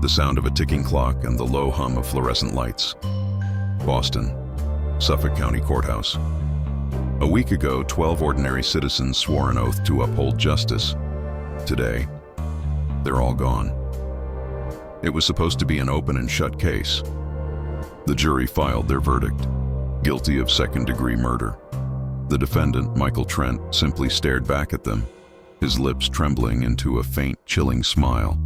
the sound of a ticking clock and the low hum of fluorescent lights. Boston, Suffolk County Courthouse. A week ago, 12 ordinary citizens swore an oath to uphold justice. Today, they're all gone. It was supposed to be an open and shut case. The jury filed their verdict, guilty of second-degree murder. The defendant, Michael Trent, simply stared back at them, his lips trembling into a faint, chilling smile.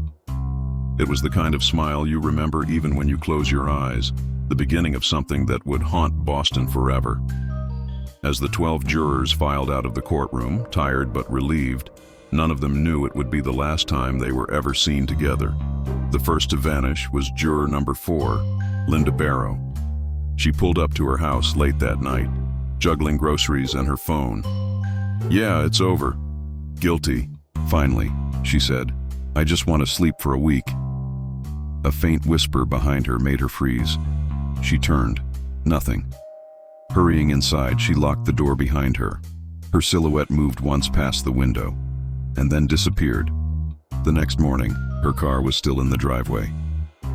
It was the kind of smile you remember even when you close your eyes, the beginning of something that would haunt Boston forever. As the 12 jurors filed out of the courtroom, tired but relieved, none of them knew it would be the last time they were ever seen together. The first to vanish was juror number 4, Linda Barrow. She pulled up to her house late that night, juggling groceries and her phone. "Yeah, it's over. Guilty. Finally," she said. "I just want to sleep for a week." A faint whisper behind her made her freeze. She turned. Nothing. Hurrying inside, she locked the door behind her. Her silhouette moved once past the window, and then disappeared. The next morning, her car was still in the driveway.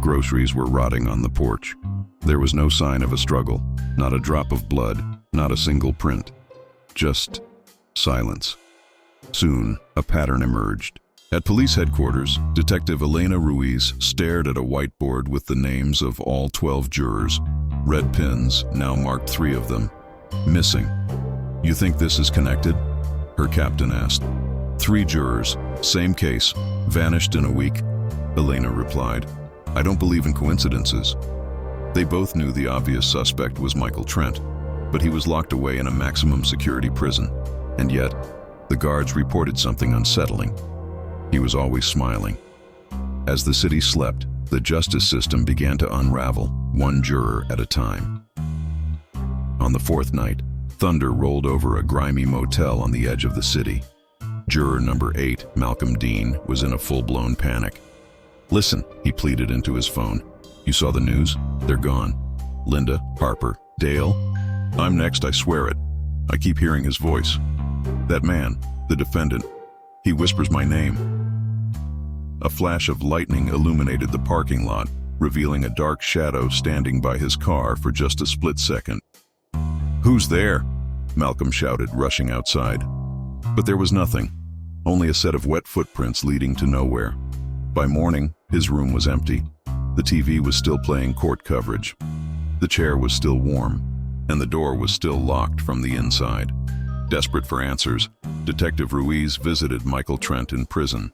Groceries were rotting on the porch. There was no sign of a struggle, not a drop of blood, not a single print. Just silence. Soon, a pattern emerged. At police headquarters, Detective Elena Ruiz stared at a whiteboard with the names of all 12 jurors. Red pins now marked 3 of them. Missing. "You think this is connected?" her captain asked. 3 jurors, same case, vanished in a week, Elena replied. "I don't believe in coincidences." They both knew the obvious suspect was Michael Trent, but he was locked away in a maximum security prison. And yet, the guards reported something unsettling. He was always smiling. As the city slept, the justice system began to unravel, one juror at a time. On the 4th night, thunder rolled over a grimy motel on the edge of the city. Juror number 8, Malcolm Dean, was in a full-blown panic. "Listen," he pleaded into his phone. "You saw the news? They're gone. Linda, Harper, Dale. I'm next, I swear it. I keep hearing his voice. That man, the defendant, he whispers my name." A flash of lightning illuminated the parking lot, revealing a dark shadow standing by his car for just a split second. "Who's there?" Malcolm shouted, rushing outside. But there was nothing, only a set of wet footprints leading to nowhere. By morning, his room was empty. The TV was still playing court coverage. The chair was still warm, and the door was still locked from the inside. Desperate for answers, Detective Ruiz visited Michael Trent in prison.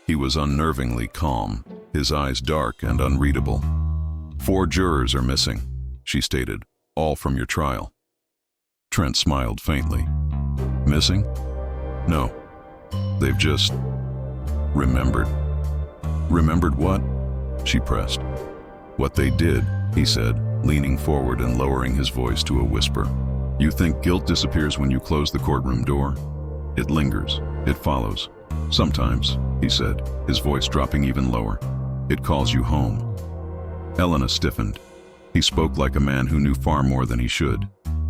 He was unnervingly calm, his eyes dark and unreadable. "4 jurors are missing," she stated, "all from your trial." Trent smiled faintly. "Missing? No. They've just remembered." "Remembered what?" she pressed. "What they did," he said, leaning forward and lowering his voice to a whisper. "You think guilt disappears when you close the courtroom door? It lingers. It follows. Sometimes," he said, his voice dropping even lower. "It calls you home." Elena stiffened. He spoke like a man who knew far more than he should,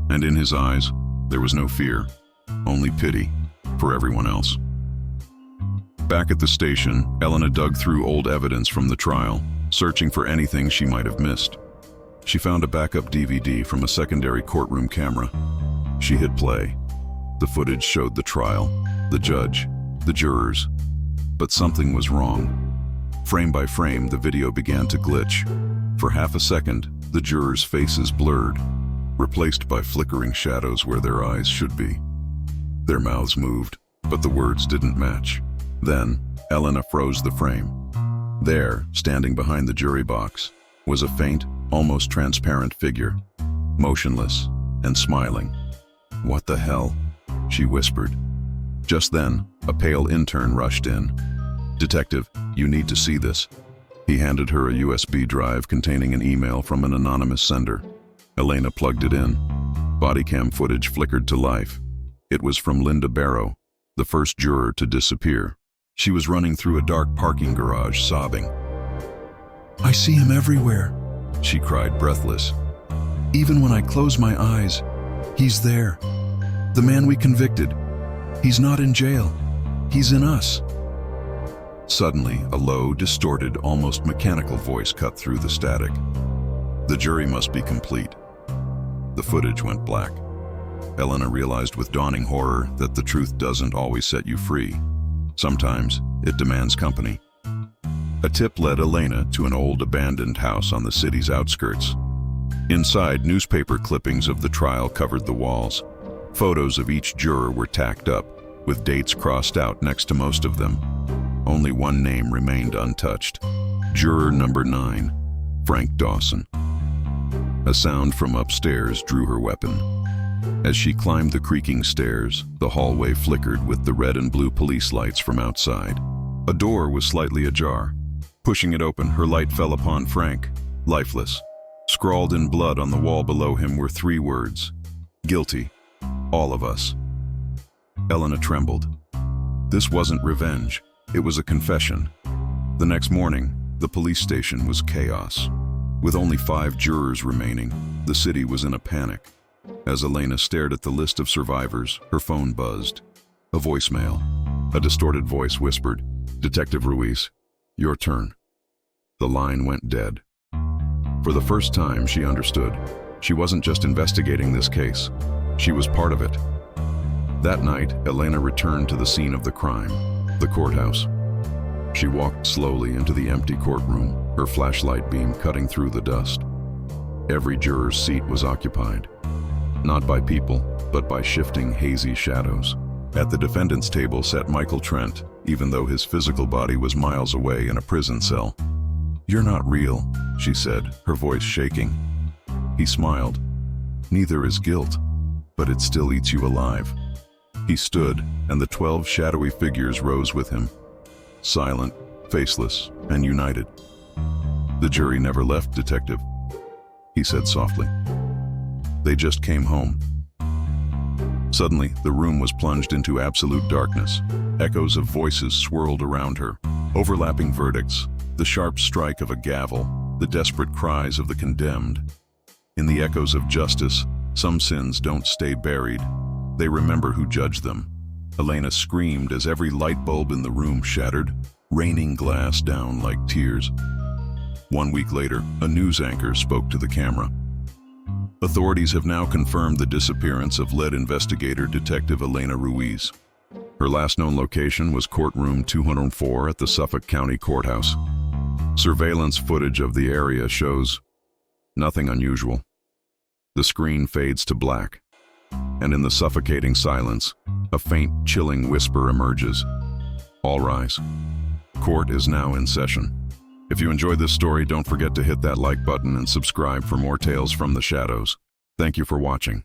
and in his eyes, there was no fear, only pity for everyone else. Back at the station, Elena dug through old evidence from the trial, searching for anything she might have missed. She found a backup DVD from a secondary courtroom camera. She hit play. The footage showed the trial, the judge, the jurors. But something was wrong. Frame by frame, the video began to glitch. For half a second, the jurors' faces blurred, replaced by flickering shadows where their eyes should be. Their mouths moved, but the words didn't match. Then, Elena froze the frame. There, standing behind the jury box, was a faint, almost transparent figure, motionless and smiling. "What the hell?" she whispered. Just then, a pale intern rushed in. "Detective, you need to see this." He handed her a USB drive containing an email from an anonymous sender. Elena plugged it in. Body cam footage flickered to life. It was from Linda Barrow, the first juror to disappear. She was running through a dark parking garage, sobbing. "I see him everywhere," she cried, breathless. "Even when I close my eyes, he's there. The man we convicted. He's not in jail. He's in us." Suddenly, a low, distorted, almost mechanical voice cut through the static. The jury must be complete. The footage went black. Elena realized with dawning horror that the truth doesn't always set you free. Sometimes, it demands company. A tip led Elena to an old abandoned house on the city's outskirts. Inside, newspaper clippings of the trial covered the walls. Photos of each juror were tacked up, with dates crossed out next to most of them. Only one name remained untouched. Juror number 9, Frank Dawson. A sound from upstairs drew her weapon. As she climbed the creaking stairs, the hallway flickered with the red and blue police lights from outside. A door was slightly ajar. Pushing it open, her light fell upon Frank, lifeless. Scrawled in blood on the wall below him were 3 words: guilty, all of us. Elena trembled. This wasn't revenge, it was a confession. The next morning, the police station was chaos. With only 5 jurors remaining, the city was in a panic. As Elena stared at the list of survivors, her phone buzzed. A voicemail. A distorted voice whispered, "Detective Ruiz, your turn." The line went dead. For the first time, she understood. She wasn't just investigating this case. She was part of it. That night, Elena returned to the scene of the crime, the courthouse. She walked slowly into the empty courtroom, her flashlight beam cutting through the dust. Every juror's seat was occupied. Not by people, but by shifting, hazy shadows. At the defendant's table sat Michael Trent, even though his physical body was miles away in a prison cell. "You're not real," she said, her voice shaking. He smiled. "Neither is guilt, but it still eats you alive." He stood, and the 12 shadowy figures rose with him, silent, faceless, and united. "The jury never left, Detective," he said softly. "They just came home." Suddenly, the room was plunged into absolute darkness. Echoes of voices swirled around her, overlapping verdicts, the sharp strike of a gavel, the desperate cries of the condemned. In the echoes of justice, some sins don't stay buried. They remember who judged them. Elena screamed as every light bulb in the room shattered, raining glass down like tears. 1 week later, a news anchor spoke to the camera. "Authorities have now confirmed the disappearance of lead investigator Detective Elena Ruiz. Her last known location was courtroom 204 at the Suffolk County Courthouse. Surveillance footage of the area shows nothing unusual. The screen fades to black, and in the suffocating silence, a faint, chilling whisper emerges. All rise. Court is now in session." If you enjoyed this story, don't forget to hit that like button and subscribe for more tales from the shadows. Thank you for watching.